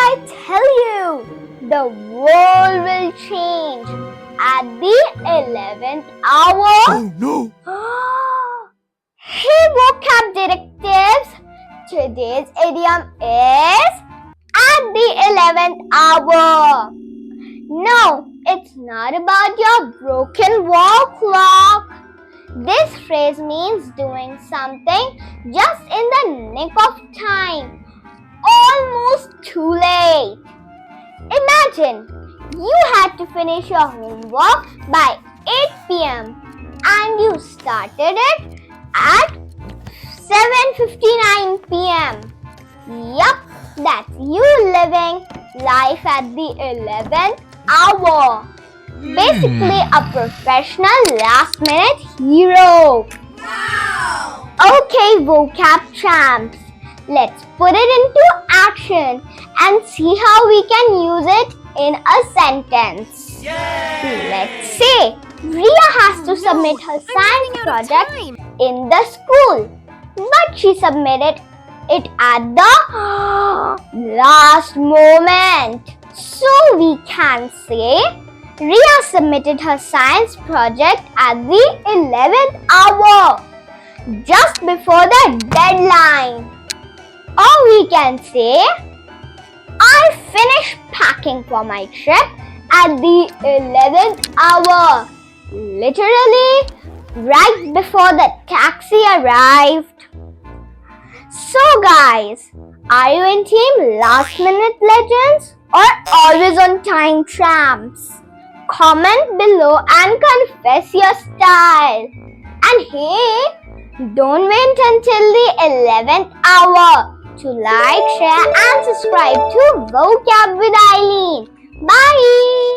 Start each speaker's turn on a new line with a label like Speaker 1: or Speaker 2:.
Speaker 1: I tell you, the world will change at the 11th hour.
Speaker 2: Oh no!
Speaker 1: Hey vocab detectives, today's idiom is at the 11th hour. No, it's not about your broken wall clock. This phrase means doing something just in the nick of time, almost too late. Imagine you had to finish your homework by 8 p.m. and you started it at 7:59 p.m. Yup, that's you living life at the 11th hour. Basically a professional last-minute hero.
Speaker 2: Wow!
Speaker 1: Okay, vocab champs, let's put it into action and see how we can use it in a sentence.
Speaker 2: Yay!
Speaker 1: Let's say Ria has to submit her science project in the school, but she submitted it at the last moment. So we can say Ria submitted her science project at the 11th hour, just before the deadline. Or we can say, I finished packing for my trip at the 11th hour, literally right before the taxi arrived. So guys, are you in team last minute legends or always on time tramps? Comment below and confess your style. And hey, don't wait until the 11th hour to like, share and subscribe to Vocab with Aileen. Bye!